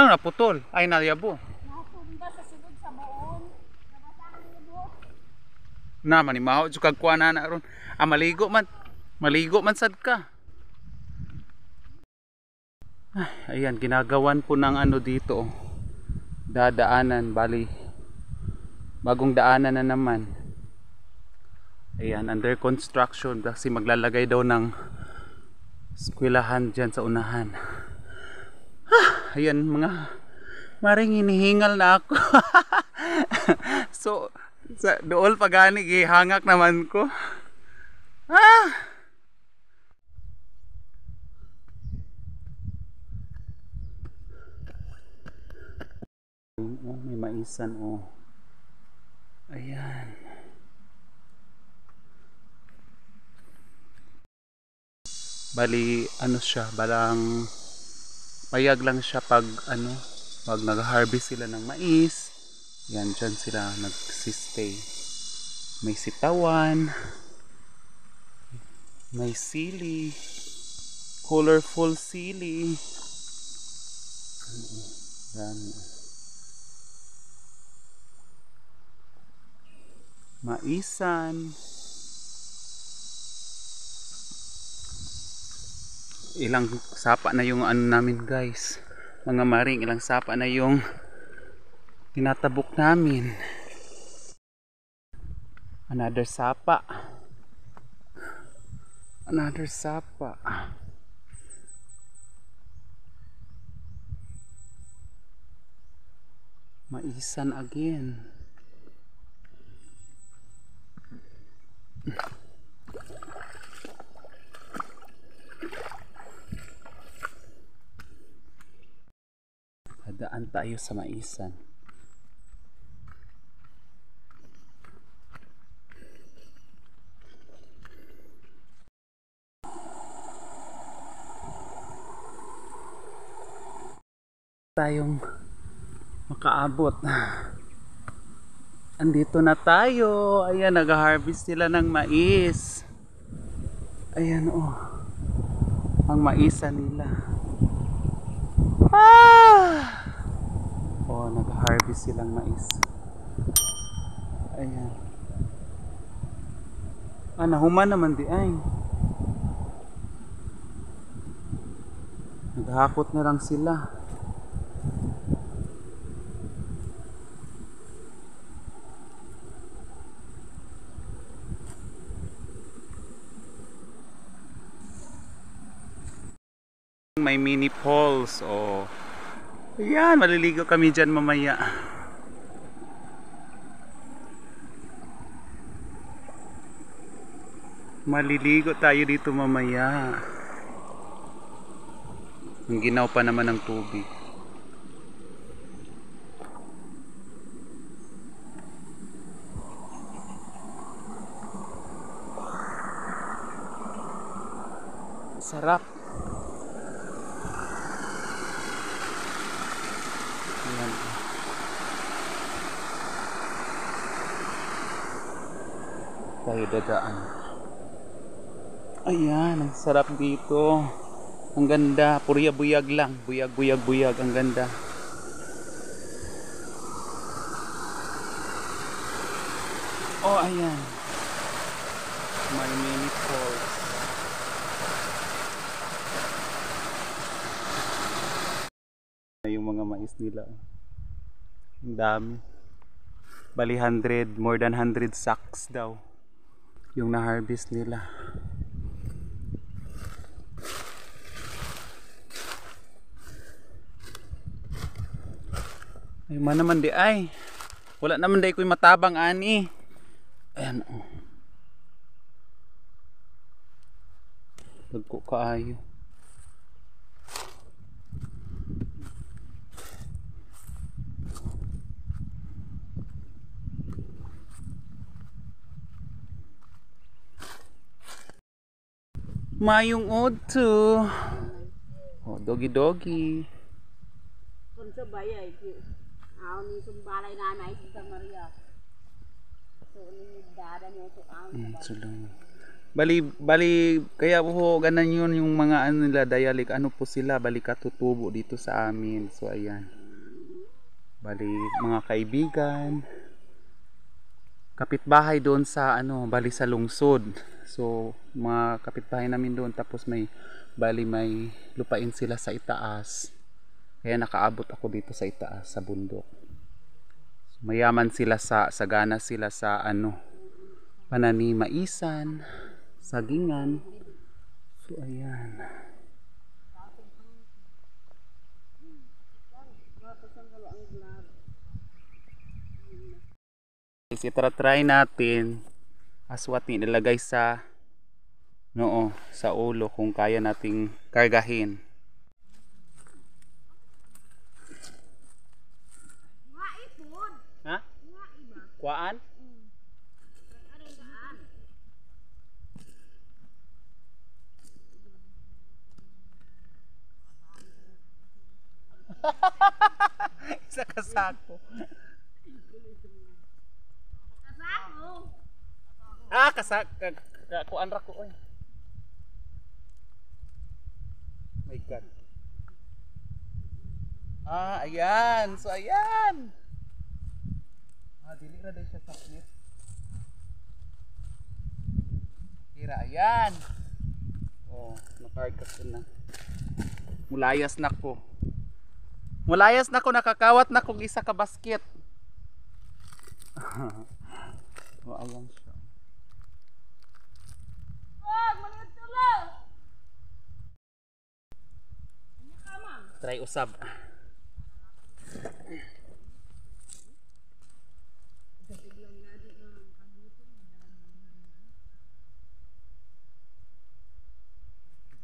Ano naputol? Ay nayabo. Nasumba sa sulod sa buon. Nabasahan niyo po. Na manimaho jud kag kuana na ron. Ah maligo man. Maligo man sad ka. Ayan, ginagawan po ng ano dito. Dadaanan, bali. Bagong daanan na naman. Ayan, under construction kasi maglalagay daw ng eskwelahan dyan sa unahan. Ayan, mga maring hinihingal na ako. So, dool pagani gihangak naman ko. Oh, may maisan oh. Ayan. Bali ano siya, balang payag lang siya pag ano, pag nag-harvest sila ng mais. Yan dyan sila nagsistay. May sitawan, may sili, colorful sili. Yan. Maisan. Ilang sapa na yung ano namin guys, mga maring, ilang sapa na yung tinatabok namin. Another sapa. Another sapa. Maisan again. Daan tayo sa maisan. Tayong makaabot. Andito na tayo. Ayan, nag-harvest sila ng mais. Ayan oh. Ang maisan nila. Oh, nag-harvest silang mais. Ayan. Nahuman naman di ay. Naghakot na lang sila. May mini falls oh. Ayan, maliligo kami dyan mamaya. Maliligo tayo dito mamaya. Ang ginaw pa naman ng tubig. Sarap. Ayan. Tayo dadaan. Ayan, ang sarap dito. Ang ganda, purya-buyag lang. Buyag-buyag-buyag, ang ganda. Oh, ayan. May mini falls. Yung mga mais nila. Ang dami. Bali 100, more than 100 sacks daw. Yung na-harvest nila. Ay man naman di ay. Wala naman di ko'y matabang ani. Ayan oh. Dagko kaayo. Mayong odto. Oh, doggy-doggy. Kunsa bayay ki. Aw ni sumbalay na Santa Maria. So ni dada mo to aw. Sulang. Bali kaya po ganan yun yung mga ano nila dialect, ano po sila, bali katutubo dito sa amin. So ayan, bali mga kaibigan, kapitbahay doon sa ano, bali sa lungsod. So mga kapitbahay namin doon, tapos may bali may lupain sila sa itaas, kaya nakaabot ako dito sa itaas sa bundok. So, mayaman sila, sa sagana sila sa ano, pananimaisan, sagingan. So ayan, try natin aswat ni nilagay sa noo, sa ulo, kung kaya nating kargahin. Ha? Kuan? Isa kasako. Ah, kuan ra ko oy. My God. Ah, ayan. So ayan. Ah, dili ra day siya sakit. Kira ayan. Oh, nakarga ko na. Mulayas na ko. Mulayas na ko, nakakawat na kong isa ka basket. Oh, ayan siya. Try usab.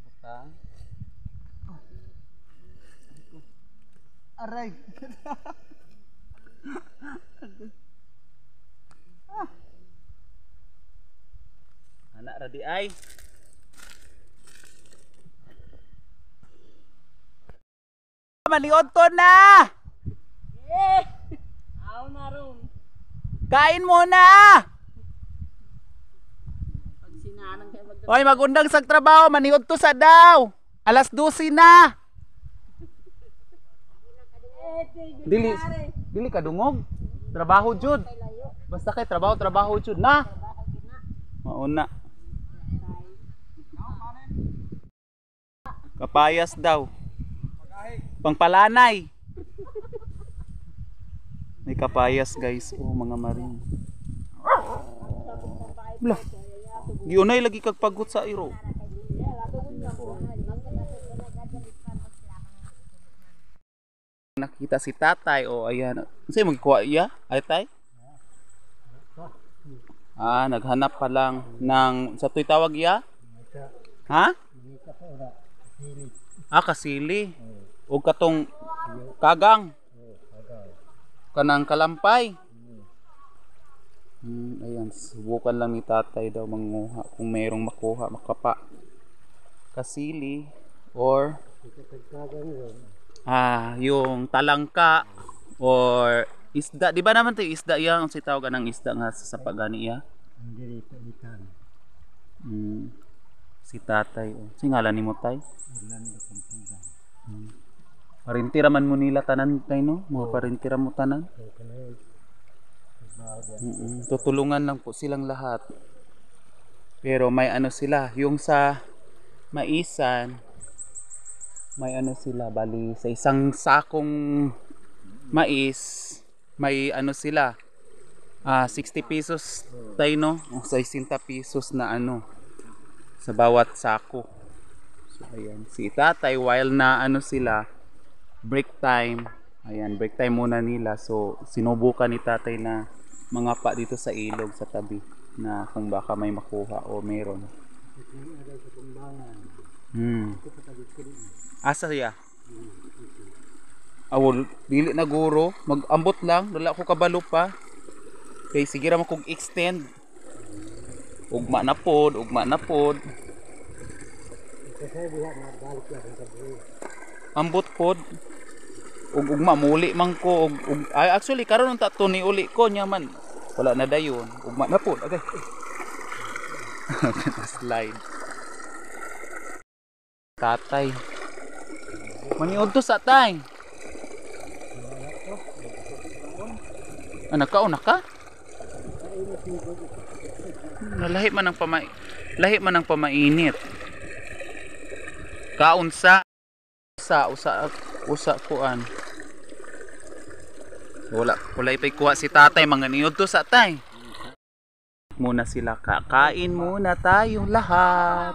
Butang. Aray. Anak ra di ay. Maliod ko na. Aw na ron. Kain muna. Pag sinanang kayo Hoy, magundang sa trabaho, maniod to sa daw. Alas 12 na. Dili ka dungog. Trabaho jud. Basta kay trabaho jud na. Mauna. Kapayas daw. Pangpalanay. May kapayas guys. Oh, mga maring. Blah. Giunay lagi kag pagot sa iro. Nakita si tatay. Oh, ayan. Kasi magkuha iya? Ay tay? Ah, naghanap pa lang ng sa tuy tawag iya? Ha? Ah, kasili. O katong kagang. Kanang kalampay. Ayan, subukan lang ni tatay daw manguha kung mayroong makuha, makapa. Kasili or yung talangka or isda. Di ba naman 'to isda yang si tawag ng isda nga sa pagani iya? Si tatay. Si ngalan nimo tay? Parintira man mo nila tanan tay no? Mo parintira mo tanan. Tutulungan lang po silang lahat. Pero may ano sila, yung sa maisan, may ano sila, bali sa isang sakong mais, may ano sila, 60 pesos tayo no? O 60 pesos na ano, sa bawat sako. So ayan, si tatay while na ano sila, break time, ayan, break time muna nila. So sinubukan ni tatay na mga pa dito sa ilog sa tabi na kung baka may makuha o meron. Asa siya? Awol, dili na guro, mag-ambot lang, wala ko kabalo pa. Okay, sige ra mo kog extend. Ugma na pod, ugma na pod. Ambot pod. Ugma muli man ko actually karon ta to ni uli ko nya man. Wala na dayon. Ugma na pod. Okay. Slide. Tatay. Maniod to sa tay. Anak ka, ka? Lahi man ang pamainit. Kaunsa usa kuan. Wala ipay kuha si tatay, mga niod to sa tay. Muna sila, kakain muna tayong lahat.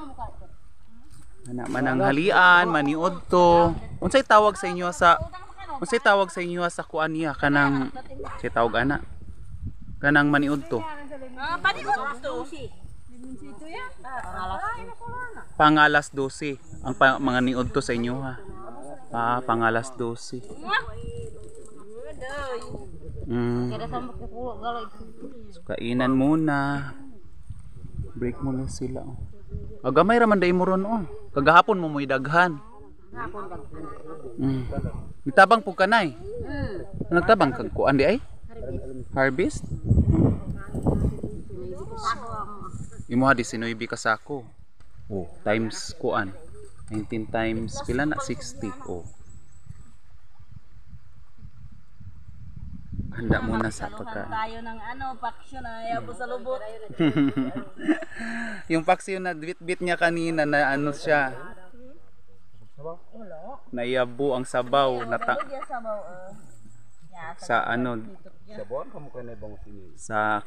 Ana manang halian, maniod to. Unsay tawag sa inyo sa kuan niya kanang si tawag ana? Kanang maniod to. Paniod to. Pangalas 12. Ang mga niod to sa inyo ha. Pangalas 12. So, kainan muna. Break muna sila. Agamay raman day mo ron oh. Kagahapon mo mo'y daghan. Nitabang po kanay. Nagtabang kag kuan di ay? Harvest? Imuha di sinuibi ka sako. Oh, times kuan. 19 times pila na 60. Oh. Handa muna sa pagkain. Tayo ng paksyon na yabo sa lubot. Yung paksyon na bit niya kanina na siya. Nayabo ang sabaw sa sa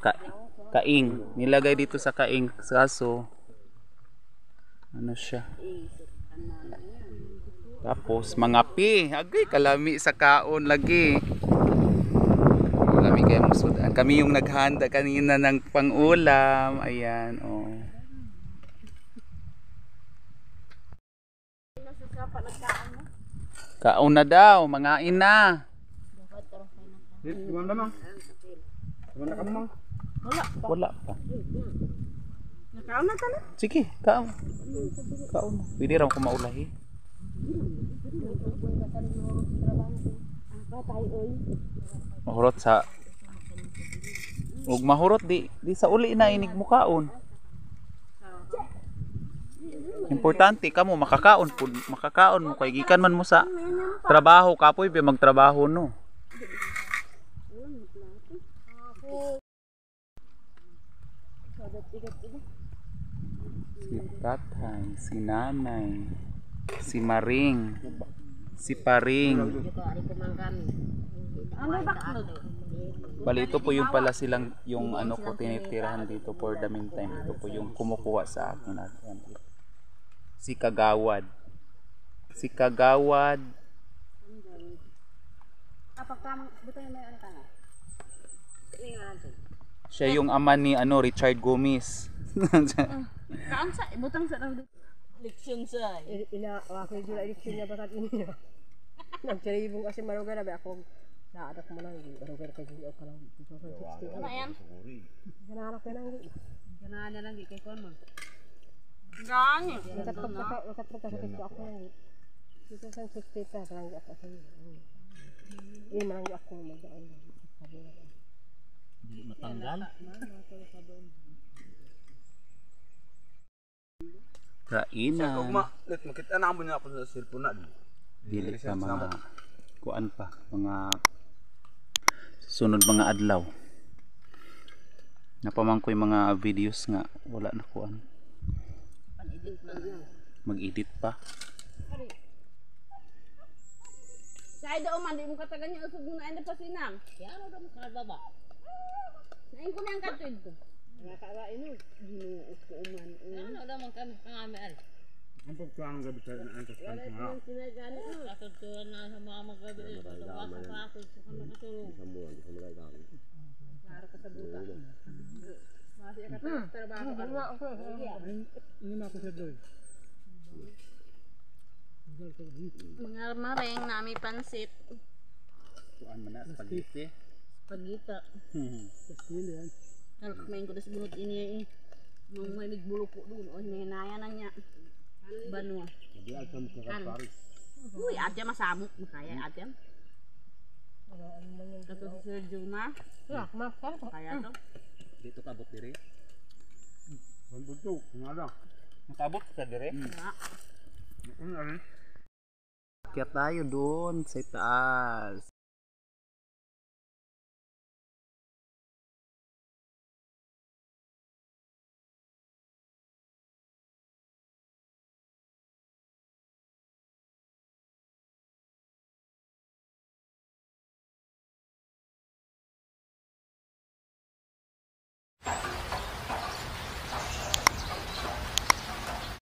kaing. Nilagay dito sa kaing kaso siya. Tapos mga agay kalami sa kaon lagi. Kami kayo musudan. Kami yung naghanda kanina ng pang-ulam. Ayan, oh. Kaon na daw, mga ina. Wala pa. Nakaon na tala. Sige, kaon. Kaon. Pwede raw ko maulahi. Mahurot sa mahurot di sa uli na inig mo kaon. Importante kamo makakaon mo kay gikan man mo sa trabaho kapoy be magtrabaho no. Si tatay, si nanay, si Maring, si Paring. Bali ito po yung pala silang yung ko tinitirahan dito for the meantime. Ito po yung kumukuha sa akin. Si Kagawad. Si Kagawad. Siya yung ama ni Richard Gomez. Kaon sa butang sa leksyon sa. Ako yung eleksyon niya bakat ini. Nagtiribong kasi maruga na ba ako naadak mo lang maruga na kasi ako lang 2016. Ano yan? Ganahanap ka lang. Ganahan na lang kay kon mo. Gani. Nakatpagkasakit ko ako lang. 2016 pa lang ako sa iyo. Ini man ako mag-aan. Hindi matanggal. Kainan. Let makita na mo niya ako sa cellphone na. Dili ka mga kuan pa, mga sunod mga adlaw. Napamangkoy mga videos nga wala na kuan. Mag-edit pa. Sa ida man di mo katagan niya usog mo na enda pa sinang. Kaya ano daw makababa. Nain ko nang katid ko. Nakakain no. Ginuo ko man. Ano daw man kami pangamay. Ang pagkuhan gabi sa antas kan mga. Katutuan na sa mga magabi. Tawasan pa ako sa kami katulong. Samuan sa mga gamit. Klaro ka sa buta. Masih ka trabaho ka. Ini na ako sa doy. Mga maring nami pansit. Kuan man na spaghetti. Pagita. Kalau main ko das bunot ini nung may nagbulok ko doon o hinaya na niya. Banwa. Di alam ka Paris. Uy, adya masamok makaya adya. Kato si Sir Juma. Ya, makan Kaya to. Dito ka abot dire. Pamputok, nga Nakabot ka dire? Ano rin? Kaya tayo doon sa taas.